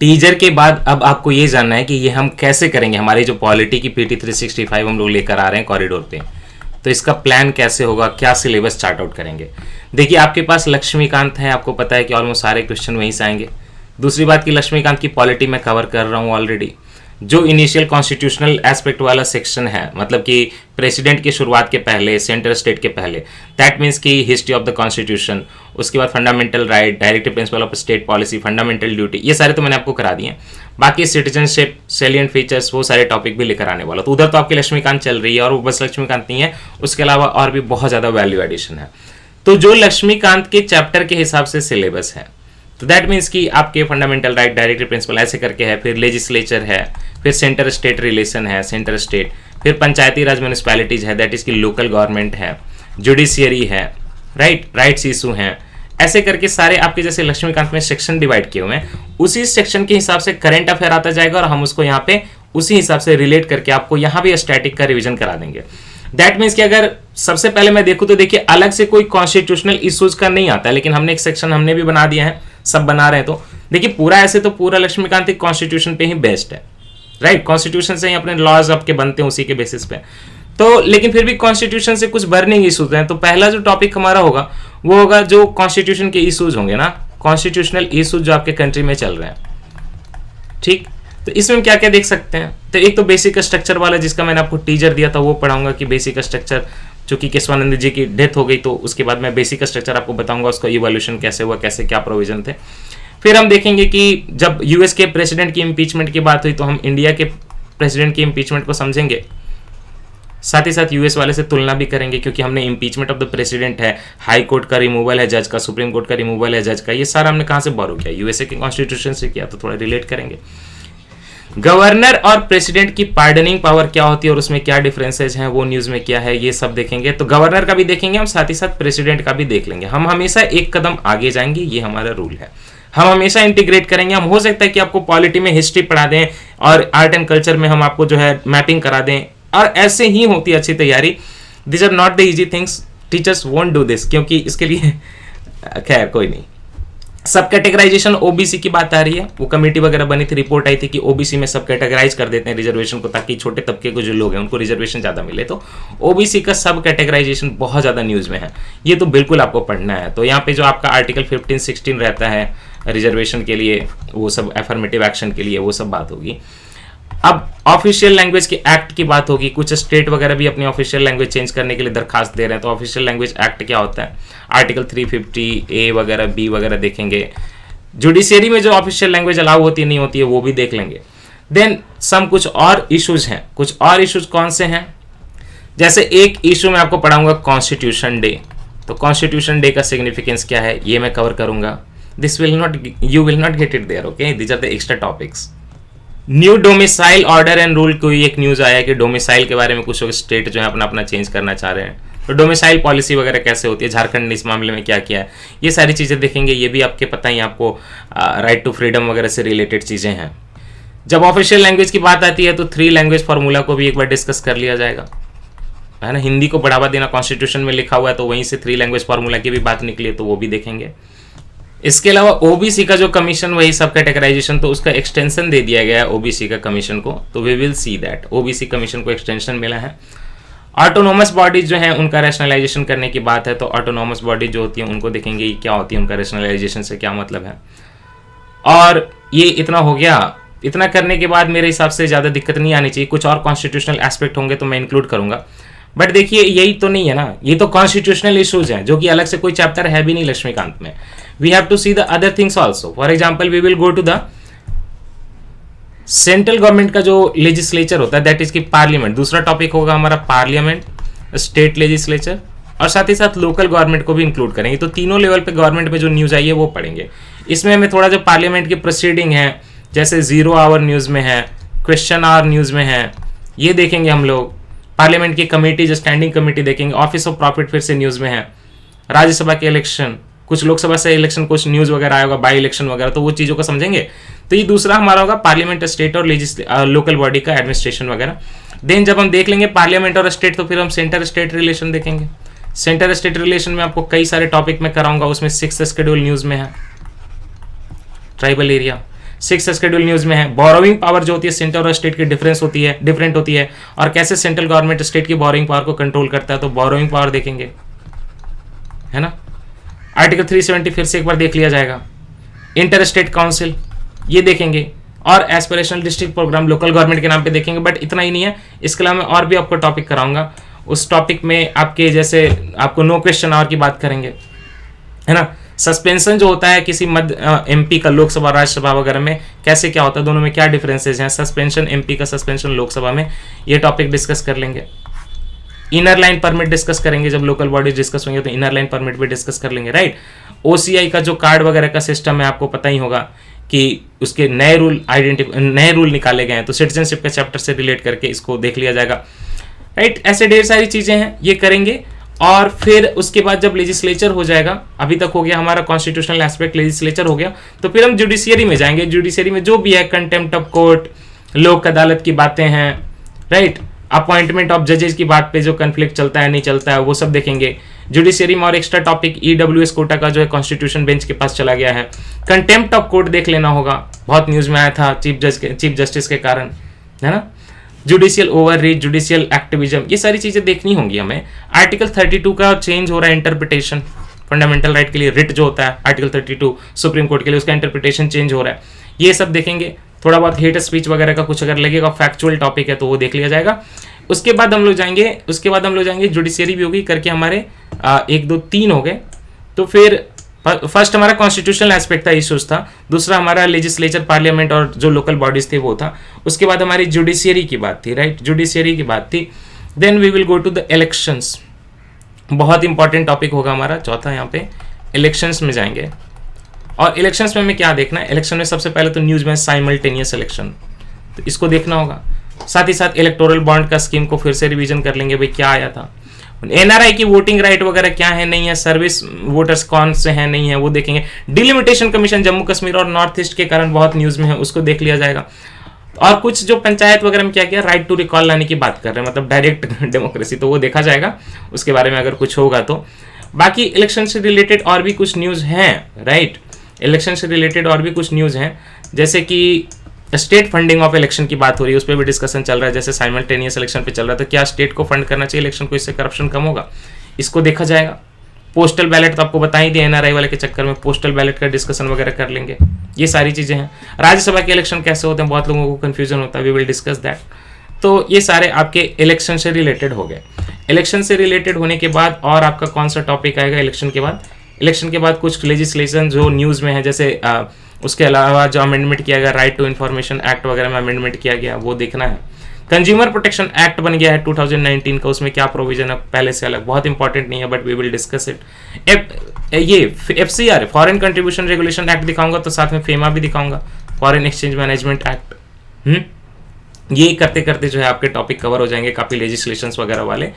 Teaser के बाद अब आपको ये जानना है कि ये हम कैसे करेंगे, हमारी जो पॉलिटी की पीटी 365 हम लोग लेकर आ रहे हैं कॉरिडोर पे, तो इसका प्लान कैसे होगा, क्या सिलेबस चार्ट आउट करेंगे। देखिए आपके पास लक्ष्मीकांत है, आपको पता है कि ऑलमोस्ट सारे क्वेश्चन वहीं से आएंगे। दूसरी बात कि लक्ष्मीकांत की पॉलिटी मैं कवर कर रहा हूँ ऑलरेडी। जो इनिशियल कॉन्स्टिट्यूशनल एस्पेक्ट वाला सेक्शन है, मतलब कि प्रेसिडेंट की शुरुआत के पहले, सेंटर स्टेट के पहले, दैट मीन्स की हिस्ट्री ऑफ द कॉन्स्टिट्यूशन, उसके बाद fundamental right, directive principle of state policy, fundamental duty, ये सारे तो मैंने आपको करा दिए हैं। बाकी सिटीजनशिप, सैलिएंट फीचर्स, वो सारे टॉपिक भी लेकर आने वाला। तो उधर तो आपकी लक्ष्मीकांत चल रही है, और वो बस लक्ष्मीकांत नहीं है, उसके अलावा और भी बहुत ज़्यादा वैल्यू एडिशन है। तो जो लक्ष्मीकांत के चैप्टर के हिसाब से सिलेबस है, तो दैट मीन्स कि आपके फंडामेंटल राइट, डायरेक्टिव प्रिंसिपल ऐसे करके है, फिर लेजिस्लेचर है, फिर सेंटर स्टेट रिलेशन है, सेंटर स्टेट, फिर पंचायती राज म्यूनिसिपैलिटीज है, दैट इज की लोकल गवर्नमेंट है, जुडिशियरी है, राइट्स इशू हैं, ऐसे करके सारे आपके जैसे लक्ष्मीकांत में सेक्शन डिवाइड किए हुए हैं। उसी सेक्शन के हिसाब से करंट अफेयर आता जाएगा, और हम उसको यहाँ पे उसी हिसाब से रिलेट करके आपको यहाँ भी स्टैटिक का रिवीजन करा देंगे। दैट मीन्स कि अगर सबसे पहले मैं देखूं तो देखिए अलग से कोई कॉन्स्टिट्यूशनल इश्यूज का नहीं आता है, लेकिन हमने एक सेक्शन हमने भी बना दिया है, सब बना रहे हैं। तो देखिए पूरा ऐसे तो पूरा लक्ष्मीकांत एक कॉन्स्टिट्यूशन पे ही बेस्ड है, राइट, कॉन्स्टिट्यूशन से ही अपने लॉज आपके बनते हैं उसी के बेसिस पे। तो लेकिन फिर भी कॉन्स्टिट्यूशन से कुछ बर्निंग इश्यूज हैं। तो पहला जो टॉपिक हमारा होगा वो होगा जो कॉन्स्टिट्यूशन के इश्यूज होंगे ना, कॉन्स्टिट्यूशनल इश्यूज जो आपके कंट्री में चल रहे हैं, ठीक। तो इसमें हम क्या क्या देख सकते हैं, तो एक तो बेसिक स्ट्रक्चर वाला जिसका मैंने आपको टीजर दिया था वो पढ़ाऊंगा कि बेसिक स्ट्रक्चर, चूंकि केशवानंद जी की डेथ हो गई तो उसके बाद मैं बेसिक स्ट्रक्चर आपको बताऊंगा, उसका इवोल्यूशन कैसे हुआ, कैसे क्या प्रोविजन थे। फिर हम देखेंगे कि जब यूएस के प्रेसिडेंट की इम्पीचमेंट की बात हुई तो हम इंडिया के प्रेसिडेंट की इम्पीचमेंट को समझेंगे, साथ ही साथ यूएस वाले से तुलना भी करेंगे, क्योंकि हमने इम्पीचमेंट ऑफ द प्रेसिडेंट है, हाई कोर्ट का रिमूवल है जज का, सुप्रीम कोर्ट का रिमूवल है जज का, ये सारा हमने कहाँ से बोरो किया, यूएसए के कॉन्स्टिट्यूशन से किया, तो थोड़ा रिलेट करेंगे। गवर्नर और प्रेसिडेंट की पार्डनिंग पावर क्या होती है और उसमें क्या डिफरेंसेज हैं, वो न्यूज में क्या है, ये सब देखेंगे। तो गवर्नर का भी देखेंगे हम, साथ ही साथ प्रेसिडेंट का भी देख लेंगे। हम हमेशा एक कदम आगे जाएंगे, ये हमारा रूल है। हम हमेशा इंटीग्रेट करेंगे। हम हो सकता है कि आपको पॉलिटी में हिस्ट्री पढ़ा दें और आर्ट एंड कल्चर में हम आपको जो है मैपिंग करा दें, और ऐसे ही होती है अच्छी तैयारी। This are not the easy things, teachers won't do this, क्योंकि इसके लिए खैर कोई नहीं। सब कैटेगराइजेशन ओबीसी की बात आ रही है, वो कमेटी वगैरह बनी थी, रिपोर्ट आई थी कि ओबीसी में सब कैटेगराइज कर देते हैं रिजर्वेशन को, ताकि छोटे तबके को जो लोग हैं उनको रिजर्वेशन ज़्यादा मिले। तो ओबीसी का सब कैटेगराइजेशन बहुत ज़्यादा न्यूज़ में है, ये तो बिल्कुल आपको पढ़ना है। तो यहाँ पे जो आपका आर्टिकल 15-16 रहता है रिजर्वेशन के लिए, वो सब एफर्मेटिव एक्शन के लिए, वो सब बात होगी। अब ऑफिशियल लैंग्वेज की एक्ट की बात होगी, कुछ स्टेट वगैरह भी अपनी ऑफिशियल लैंग्वेज चेंज करने के लिए दरखास्त दे रहे हैं। तो ऑफिशियल लैंग्वेज एक्ट क्या होता है, आर्टिकल 350A वगैरह बी वगैरह देखेंगे। जुडिशियरी में जो ऑफिशियल लैंग्वेज अलाउ होती है नहीं होती है वो भी देख लेंगे। देन सम कुछ और इश्यूज हैं, कुछ और इश्यूज कौन से हैं, जैसे एक इशू मैं आपको पढ़ाऊंगा कॉन्स्टिट्यूशन डे। तो कॉन्स्टिट्यूशन डे का सिग्निफिकेंस क्या है ये मैं कवर करूंगा। This will not, you will not get it there, okay, these are the extra topics. New domicile order and rule, कोई एक न्यूज आया कि डोमिसाइल के बारे में कुछ स्टेट जो है अपना अपना चेंज करना चाह रहे हैं। तो डोमिसाइल पॉलिसी वगैरह कैसे होती है, झारखंड ने इस मामले में क्या किया है, ये सारी चीज़ें देखेंगे। ये भी आपके पता ही, आपको राइट टू फ्रीडम वगैरह से रिलेटेड चीज़ें हैं। जब ऑफिशियल लैंग्वेज की बात आती है तो 3 लैंग्वेज फार्मूला को भी एक बार डिस्कस कर लिया जाएगा, है ना। हिंदी को बढ़ावा देना कॉन्स्टिट्यूशन में लिखा हुआ है, तो वहीं से 3 लैंग्वेज फार्मूला की भी बात निकली है, तो वो भी देखेंगे। इसके अलावा ओबीसी का जो कमीशन, वही सब कैटेगराइजेशन, तो उसका एक्सटेंशन दे दिया गया है ओबीसी का कमीशन को, तो we will see that OBC commission को एक्सटेंशन मिला है। ऑटोनोमस बॉडीज जो हैं उनका रैशनलाइजेशन करने की बात है, तो ऑटोनोमस बॉडी जो होती है उनको देखेंगे क्या होती है, उनका रैशनलाइजेशन से क्या मतलब है। और ये इतना हो गया, इतना करने के बाद मेरे हिसाब से ज़्यादा दिक्कत नहीं आनी चाहिए। कुछ और कॉन्स्टिट्यूशनल एस्पेक्ट होंगे तो मैं इंक्लूड करूंगा, बट देखिए यही तो नहीं है ना, ये तो कॉन्स्टिट्यूशनल इश्यूज हैं जो कि अलग से कोई चैप्टर है भी नहीं लक्ष्मीकांत में। We have to see the other things also. For example we will go to the central government का जो लेजिस्लेचर होता है, दैट इज की पार्लियामेंट। दूसरा टॉपिक होगा हमारा पार्लियामेंट, स्टेट लेजिस्लेचर, और साथ ही साथ लोकल गवर्नमेंट को भी इंक्लूड करेंगे। तो तीनों लेवल पे गवर्नमेंट में जो न्यूज़ आई है वो पढ़ेंगे। इसमें हमें थोड़ा जो पार्लियामेंट की प्रोसीडिंग है, जैसे 0 आवर न्यूज़ में है, क्वेश्चन आवर न्यूज़ में है, ये देखेंगे हम लोग। पार्लियामेंट की कमेटी, जो स्टैंडिंग कमेटी देखेंगे। ऑफिस ऑफ प्रॉफिट फिर से न्यूज़ में है। राज्यसभा के इलेक्शन, कुछ लोकसभा से इलेक्शन, कुछ न्यूज़ वगैरह आएगा, बाई इलेक्शन वगैरह, तो वो चीज़ों को समझेंगे। तो ये दूसरा हमारा होगा पार्लियामेंट, स्टेट और लोकल बॉडी का एडमिनिस्ट्रेशन वगैरह। देन जब हम देख लेंगे पार्लियामेंट और स्टेट, तो फिर हम सेंटर स्टेट रिलेशन देखेंगे। सेंटर स्टेट रिलेशन में आपको कई सारे टॉपिक में कराऊंगा, उसमें 6th शेड्यूल न्यूज़ में है, tribal area. Six schedule news में है। बोरोइंग पावर जो होती है सेंटर और स्टेट की डिफरेंट होती है और कैसे सेंट्रल गवर्नमेंट स्टेट की बोरोइंग पावर को कंट्रोल करता है, तो बोरोइंग पावर देखेंगे, है ना। आर्टिकल 370 फिर से एक बार देख लिया जाएगा। इंटर स्टेट काउंसिल ये देखेंगे और aspirational district program local government के नाम पे देखेंगे। बट इतना ही नहीं है, इसके अलावा मैं और भी आपको टॉपिक कराऊंगा। उस टॉपिक में आपके जैसे आपको नो क्वेश्चन आवर की बात करेंगे, है ना। सस्पेंशन जो होता है किसी मध्य एमपी का लोकसभा राज्यसभा वगैरह में कैसे क्या होता है, दोनों में क्या डिफरेंसेस हैं, सस्पेंशन एमपी का, सस्पेंशन लोकसभा में, ये टॉपिक डिस्कस कर लेंगे। इनर लाइन परमिट डिस्कस करेंगे, जब लोकल बॉडीज डिस्कस होंगे तो इनर लाइन परमिट भी डिस्कस कर लेंगे, राइट। ओसीआई का जो कार्ड वगैरह का सिस्टम है आपको पता ही होगा कि उसके नए रूल निकाले गए हैं, तो सिटीजनशिप के चैप्टर से रिलेट करके इसको देख लिया जाएगा, राइट। ऐसे ढेर सारी चीजें हैं, ये करेंगे। और फिर उसके बाद जब लेजिस्लेचर हो जाएगा, अभी तक हो गया हमारा कॉन्स्टिट्यूशनल एस्पेक्ट, लेजिस्लेचर हो गया, तो फिर हम जुडिशियरी में जाएंगे। जुडिशियरी में जो भी है, कंटेम्प्ट ऑफ कोर्ट, लोक अदालत की बातें हैं, राइट, अपॉइंटमेंट ऑफ जजेस की बात पे जो कन्फ्लिक्ट चलता है नहीं चलता है वो सब देखेंगे। जुडिशियरी में और एक्स्ट्रा टॉपिक ईडब्ल्यूएस कोटा का जो है कॉन्स्टिट्यूशन बेंच के पास चला गया है। कंटेम्प्ट ऑफ कोर्ट देख लेना होगा, बहुत न्यूज में आया था चीफ जस्टिस के कारण, है ना। जुडिशियल ओवररीच, जुडिशियल एक्टिविज्म, ये सारी चीजें देखनी होंगी हमें। आर्टिकल 32 का चेंज हो रहा है इंटरप्रिटेशन, फंडामेंटल राइट के लिए रिट जो होता है आर्टिकल 32 सुप्रीम कोर्ट के लिए, उसका इंटरप्रिटेशन चेंज हो रहा है, ये सब देखेंगे। थोड़ा बहुत हेट स्पीच वगैरह का कुछ अगर लगेगा फैक्चुअल टॉपिक है तो वो देख लिया जाएगा। उसके बाद हम लोग जाएंगे जुडिशियरी भी होगी करके, हमारे 1 2 3 हो गए। तो फिर फर्स्ट हमारा कॉन्स्टिट्यूशनल एस्पेक्ट था, इश्यूज था। दूसरा हमारा लेजिस्लेचर, पार्लियामेंट और जो लोकल बॉडीज थे वो था। उसके बाद हमारी जुडिशियरी की बात थी, राइट, जुडिशियरी की बात थी। Then we will go to the elections, बहुत इंपॉर्टेंट टॉपिक होगा हमारा चौथा, यहाँ पे इलेक्शंस में जाएंगे। और इलेक्शंस में हमें क्या देखना है, इलेक्शन में सबसे पहले तो न्यूज में साइमल्टेनियस इलेक्शन, तो इसको देखना होगा। साथ ही साथ इलेक्टोरल बॉन्ड का स्कीम को फिर से रिवीजन कर लेंगे, भाई क्या आया था, एनआरआई की वोटिंग राइट वगैरह क्या है नहीं है, सर्विस वोटर्स कौन से हैं नहीं है वो देखेंगे। डिलिमिटेशन कमीशन जम्मू कश्मीर और नॉर्थ ईस्ट के कारण बहुत न्यूज में है, उसको देख लिया जाएगा। और कुछ जो पंचायत वगैरह में क्या किया, राइट टू रिकॉल लाने की बात कर रहे हैं, मतलब डायरेक्ट डेमोक्रेसी, तो वो देखा जाएगा उसके बारे में अगर कुछ होगा तो। बाकी इलेक्शन से रिलेटेड और भी कुछ न्यूज हैं, राइट, इलेक्शन से रिलेटेड और भी कुछ न्यूज हैं, जैसे कि स्टेट फंडिंग ऑफ इलेक्शन की बात हो रही है, उस पर भी डिस्कशन चल रहा है। जैसे साइमल्टेनियस इलेक्शन पे चल रहा है, तो क्या स्टेट को फंड करना चाहिए इलेक्शन को, इससे करप्शन कम होगा, इसको देखा जाएगा। पोस्टल बैलेट तो आपको बता ही दिया, एनआरआई वाले के चक्कर में पोस्टल बैलेट का डिस्कशन वगैरह कर लेंगे, ये सारी चीजें हैं। राज्यसभा के इलेक्शन कैसे होते हैं, बहुत लोगों को कंफ्यूजन होता है, वी विल डिस्कस दैट। तो ये सारे आपके इलेक्शन से रिलेटेड हो गए। इलेक्शन से रिलेटेड होने के बाद और आपका कौन सा टॉपिक आएगा इलेक्शन के बाद, इलेक्शन के बाद कुछ लेजिस्लेशन जो न्यूज में है, जैसे उसके अलावा जो अमेंडमेंट किया गया, राइट टू इन्फॉर्मेशन एक्ट वगैरह में अमेंडमेंट किया गया, वो देखना है। कंज्यूमर प्रोटेक्शन एक्ट बन गया है 2019 का, उसमें क्या प्रोविजन है पहले से अलग, बहुत इंपॉर्टेंट नहीं है but we will discuss it. ये FCR foreign contribution regulation act दिखाऊंगा, तो साथ में फेमा भी दिखाऊंगा, फॉरेन एक्सचेंज मैनेजमेंट एक्ट। ये करते करते जो है आपके टॉपिक कवर हो जाएंगे काफी लेजिस्लेशन वगैरह वाले।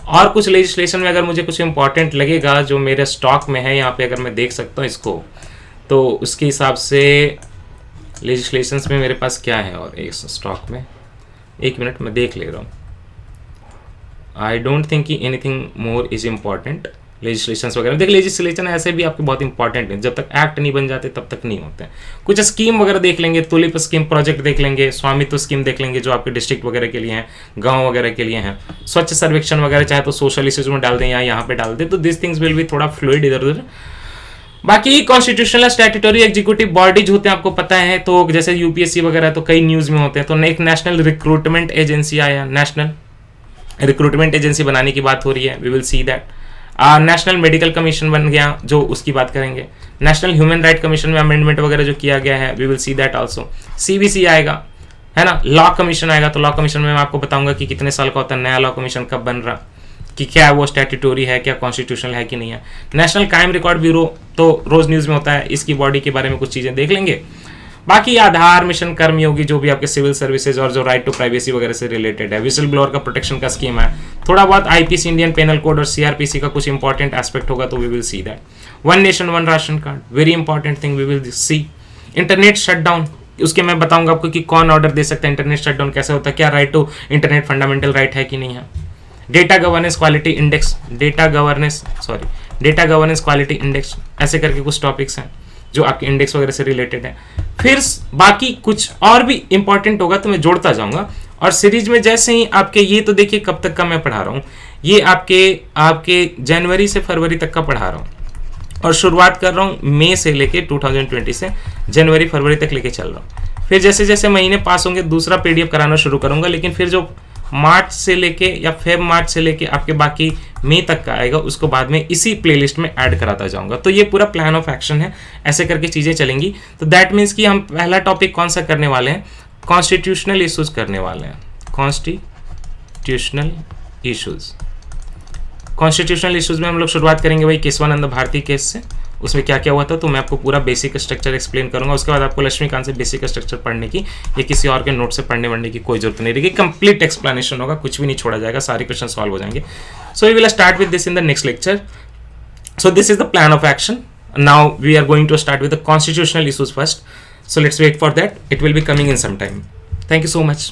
और कुछ लेजिस्लेशन में अगर मुझे कुछ इंपॉर्टेंट लगेगा जो मेरे स्टॉक में है यहाँ पे, अगर मैं देख सकता हूँ इसको, तो उसके हिसाब से लेजिस्लेशंस में मेरे पास क्या है और एक स्टॉक में, एक मिनट मैं देख ले रहा हूँ। आई डोंट थिंक कि anything more is important legislations वगैरह। देख, लेजिस्लेशन ऐसे भी आपके बहुत इंपॉर्टेंट है, जब तक एक्ट नहीं बन जाते तब तक नहीं होते हैं। कुछ स्कीम वगैरह देख लेंगे, तुलिप स्कीम प्रोजेक्ट देख लेंगे, स्वामित्व स्कीम देख लेंगे जो आपके डिस्ट्रिक्ट वगैरह के लिए हैं, गाँव वगैरह के लिए हैं, स्वच्छ सर्वेक्षण वगैरह चाहे तो सोशल इश्यूज में डाल दें या यहाँ पे डाल दें, तो दिस थिंग्स विल भी थोड़ा फ्लूइड इधर उधर। बाकी कॉन्स्टिट्यूशनल स्टैट्यूटरी एग्जीक्यूटिव बॉडीज होते हैं आपको पता है, तो जैसे यूपीएससी वगैरह तो कई न्यूज में होते हैं। तो एक नेशनल रिक्रूटमेंट एजेंसी आया, नेशनल रिक्रूटमेंट एजेंसी बनाने की बात हो रही है, we will see that. National medical commission बन गया जो उसकी बात करेंगे। नेशनल ह्यूमन राइट कमीशन में अमेंडमेंट वगैरह जो किया गया है, we will see that also. CBC आएगा, है ना, लॉ कमीशन आएगा, तो लॉ कमीशन में मैं आपको बताऊंगा कि कितने साल का होता है, नया लॉ कमीशन कब बन रहा, कि क्या वो स्टैट्यूटरी है, क्या कॉन्स्टिट्यूशनल है कि नहीं है। नेशनल क्राइम रिकॉर्ड ब्यूरो तो रोज न्यूज में होता है, इसकी बॉडी के बारे में कुछ चीजें देख लेंगे। बाकी आधार मिशन, कर्मयोगी जो भी आपके सिविल सर्विसेज और जो राइट टू प्राइवेसी वगैरह से रिलेटेड है, विसल ब्लोअर का प्रोटेक्शन का स्कीम है, थोड़ा बहुत आईपीसी इंडियन पेनल कोड और सीआरपीसी का कुछ इंपॉर्टेंट एस्पेक्ट होगा, तो we will see that. One nation one ration card, very important thing, we will see. Internet shutdown, उसके मैं बताऊंगा आपको कि कौन ऑर्डर दे सकता है, इंटरनेट शटडाउन कैसे होता है, क्या right to internet fundamental right है कि नहीं है। Data governance quality index, data governance quality index, ऐसे करके कुछ टॉपिक्स हैं जो आपके इंडेक्स वगैरह से रिलेटेड है। फिर बाकी कुछ और भी इंपॉर्टेंट होगा तो मैं जोड़ता जाऊंगा। और सीरीज में जैसे ही आपके, ये तो देखिए कब तक का मैं पढ़ा रहा हूँ, ये आपके जनवरी से फरवरी तक का पढ़ा रहा हूँ, और शुरुआत कर रहा हूँ मई से लेके 2020 से जनवरी फरवरी तक लेके चल रहा हूँ। फिर जैसे जैसे महीने पास होंगे दूसरा पीडीएफ कराना शुरू करूंगा, लेकिन फिर जो मार्च से लेके या फेब मार्च से लेके आपके बाकी मई तक का आएगा उसको बाद में इसी प्लेलिस्ट में ऐड कराता जाऊंगा। तो ये पूरा प्लान ऑफ एक्शन है, ऐसे करके चीजें चलेंगी। तो दैट मीन्स कि हम पहला टॉपिक कौन सा करने वाले हैं, कॉन्स्टिट्यूशनल इश्यूज करने वाले हैं। कॉन्स्टिट्यूशनल इश्यूज, कॉन्स्टिट्यूशनल इश्यूज में हम लोग शुरुआत करेंगे भाई केशवानंद भारती केस से, उसमें क्या क्या हुआ था तो मैं आपको पूरा बेसिक स्ट्रक्चर एक्सप्लेन करूंगा। उसके बाद आपको लक्ष्मीकांत से बेसिक स्ट्रक्चर पढ़ने की या किसी और के नोट से पढ़ने वढ़ने की कोई जरूरत नहीं रहेगी, कंप्लीट एक्सप्लेनेशन होगा, कुछ भी नहीं छोड़ा जाएगा, सारे क्वेश्चन सॉल्व हो जाएंगे। So we will start with this in the next lecture. So this is the plan of action. Now we are going to start with the constitutional issues first, so let's wait for that, it will be coming in some time. Thank you so much.